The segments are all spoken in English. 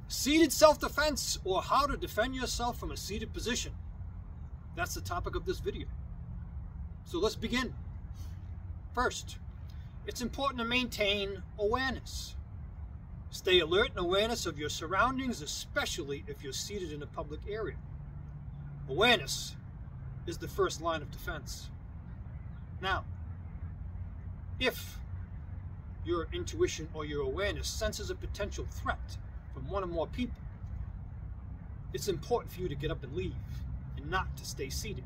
Seated self-defense, or how to defend yourself from a seated position. That's the topic of this video. So let's begin. First, it's important to maintain awareness. Stay alert and awareness of your surroundings, especially if you're seated in a public area. Awareness is the first line of defense. Now, if your intuition or your awareness senses a potential threat from one or more people, it's important for you to get up and leave and not to stay seated.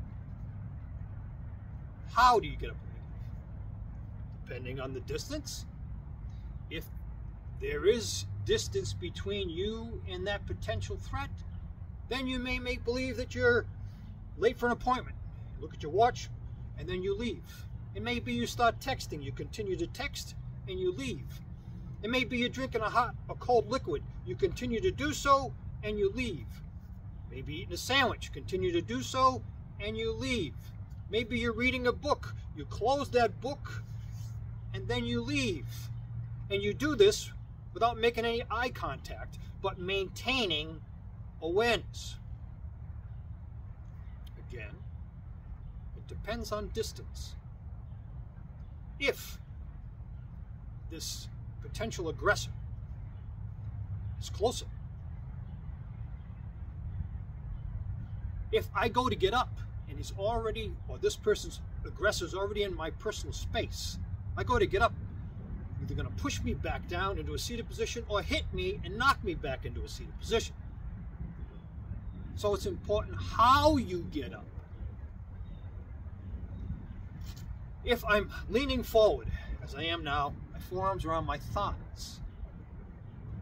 How do you get up and leave? Depending on the distance. If there is distance between you and that potential threat, then you may make believe that you're late for an appointment. Look at your watch and then you leave. It may be you start texting, you continue to text and you leave. It may be you're drinking a hot or cold liquid, you continue to do so and you leave. Maybe eating a sandwich, continue to do so and you leave. Maybe you're reading a book, you close that book and then you leave. And you do this without making any eye contact, but maintaining awareness. Again, it depends on distance. If this potential aggressor is closer, if I go to get up and he's already, or this person's aggressor is already in my personal space, I go to get up, either going to push me back down into a seated position or hit me and knock me back into a seated position. So it's important how you get up. If I'm leaning forward, as I am now, my forearms are on my thighs.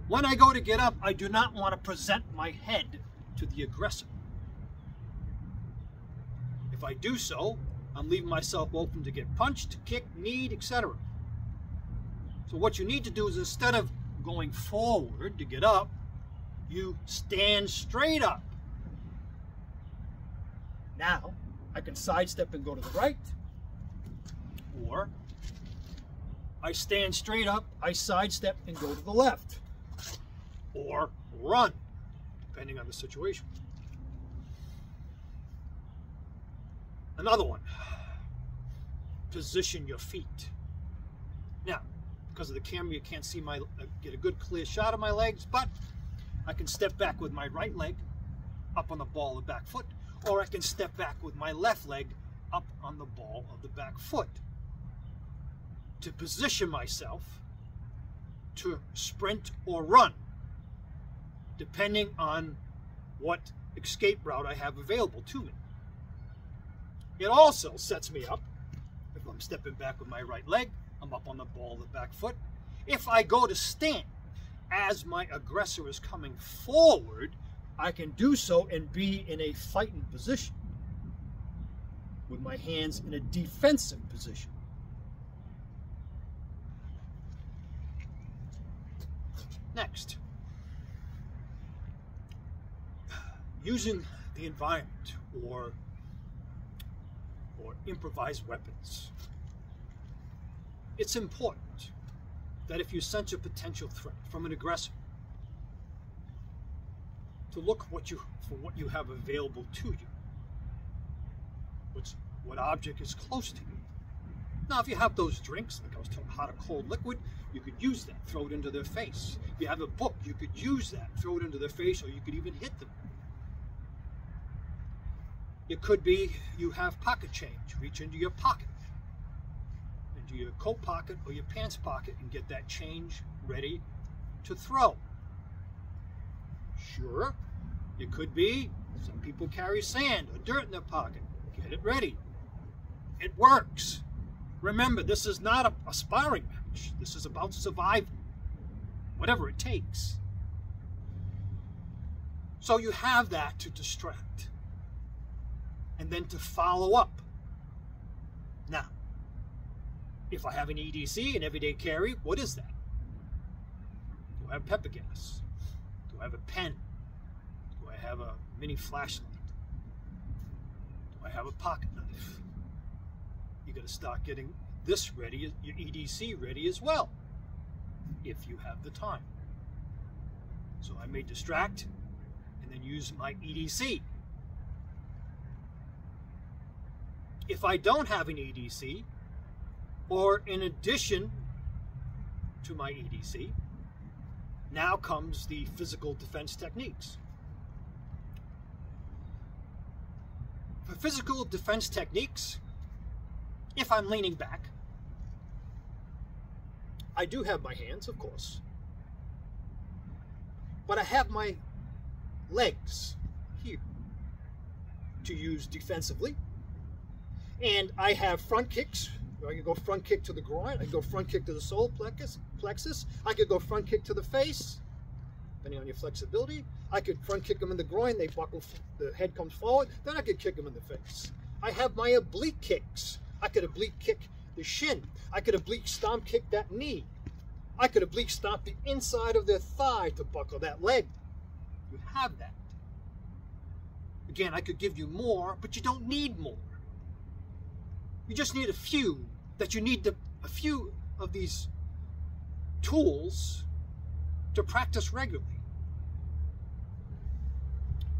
When I go to get up, I do not want to present my head to the aggressor. If I do so, I'm leaving myself open to get punched, kicked, kneed, etc. So what you need to do is, instead of going forward to get up, you stand straight up. Now, I can sidestep and go to the right, or I stand straight up, I sidestep and go to the left, or run, depending on the situation. Another one, position your feet. Now, because of the camera, you can't see get a good clear shot of my legs, but I can step back with my right leg up on the ball of the back foot, or I can step back with my left leg up on the ball of the back foot to position myself to sprint or run, depending on what escape route I have available to me. It also sets me up, if I'm stepping back with my right leg, I'm up on the ball of the back foot. If I go to stand as my aggressor is coming forward, I can do so and be in a fighting position with my hands in a defensive position. Next, using the environment or improvised weapons. It's important that if you sense a potential threat from an aggressor, to look for what you have available to you. What object is close to you. Now, if you have those drinks, like I was talking, hot or cold liquid, you could use that, throw it into their face. If you have a book, you could use that, throw it into their face, or you could even hit them. It could be you have pocket change. Reach into your pocket, into your coat pocket or your pants pocket, and get that change ready to throw. Sure, it could be some people carry sand or dirt in their pocket. Get it ready. It works. Remember, this is not a sparring match. This is about survival, whatever it takes. So you have that to distract and then to follow up. Now, if I have an EDC, an everyday carry, what is that? Do I have pepper gas? Do I have a pen? Do I have a mini flashlight? Do I have a pocket knife? You got to start getting this ready, your EDC ready as well, if you have the time. So I may distract and then use my EDC. If I don't have an EDC, or in addition to my EDC, now comes the physical defense techniques. For physical defense techniques, if I'm leaning back, I do have my hands, of course, but I have my legs here to use defensively, and I have front kicks. I can go front kick to the groin, I can go front kick to the solar plexus, I could go front kick to the face, depending on your flexibility. I could front kick them in the groin, they buckle, the head comes forward, then I could kick them in the face. I have my oblique kicks. I could oblique kick the shin. I could oblique stomp kick that knee. I could oblique stomp the inside of their thigh to buckle that leg. You have that. Again, I could give you more, but you don't need more. You just need a few, that you need a few of these tools to practice regularly.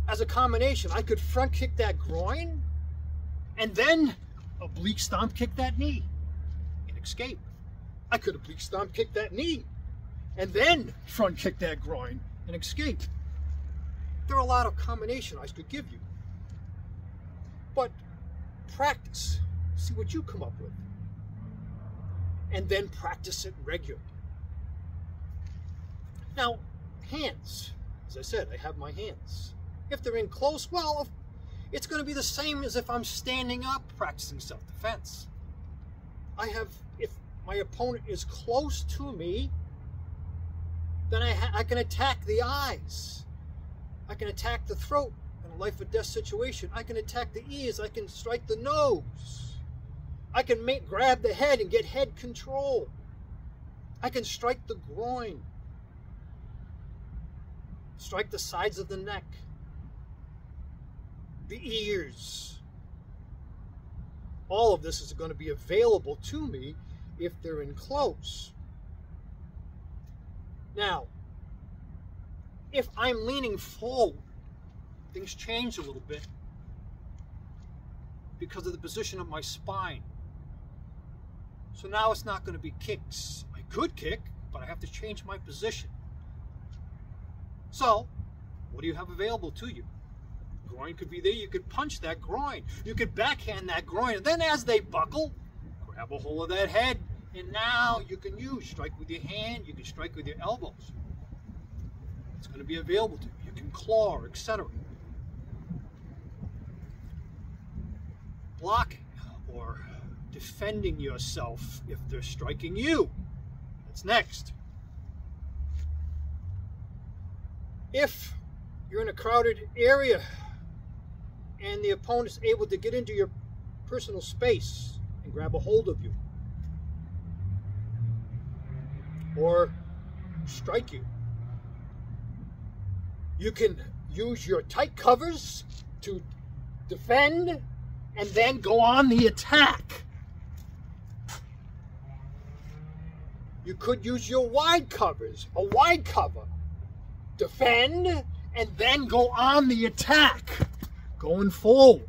As a combination, I could front kick that groin and then oblique stomp kick that knee and escape. I could oblique stomp kick that knee and then front kick that groin and escape. There are a lot of combinations I could give you. But practice. See what you come up with. And then practice it regularly. Now, hands. As I said, I have my hands. If they're in close, well, it's going to be the same as if I'm standing up practicing self-defense. If my opponent is close to me, then I can attack the eyes. I can attack the throat in a life or death situation. I can attack the ears. I can strike the nose. I can grab the head and get head control. I can strike the groin. Strike the sides of the neck. The ears. All of this is going to be available to me if they're in close. Now, if I'm leaning forward, things change a little bit because of the position of my spine. So now it's not going to be kicks. I could kick, but I have to change my position. So, what do you have available to you? Groin could be there. You could punch that groin. You could backhand that groin. And then as they buckle, grab a hold of that head. And now you can strike with your hand. You can strike with your elbows. It's going to be available to you. You can claw, etc. Blocking or defending yourself if they're striking you. That's next. If you're in a crowded area and the opponent is able to get into your personal space and grab a hold of you or strike you, you can use your tight covers to defend and then go on the attack. You could use your wide covers, a wide cover, defend, and then go on the attack, going forward.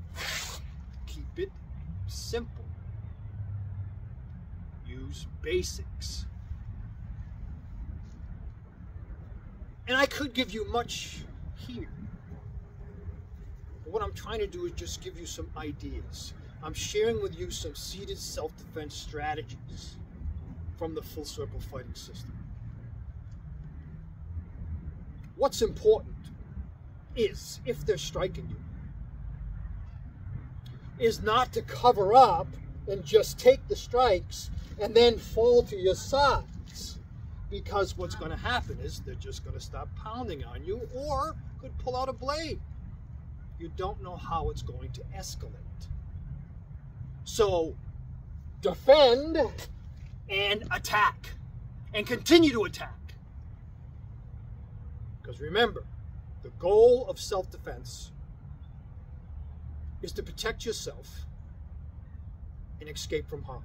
Keep it simple. Use basics. And I could give you much here. But what I'm trying to do is just give you some ideas. I'm sharing with you some seated self-defense strategies from the full circle fighting system. What's important is, if they're striking you, is not to cover up and just take the strikes and then fall to your sides. Because what's going to happen is they're just going to stop pounding on you or could pull out a blade. You don't know how it's going to escalate. So, defend and attack. And continue to attack. Because remember, the goal of self-defense is to protect yourself and escape from harm.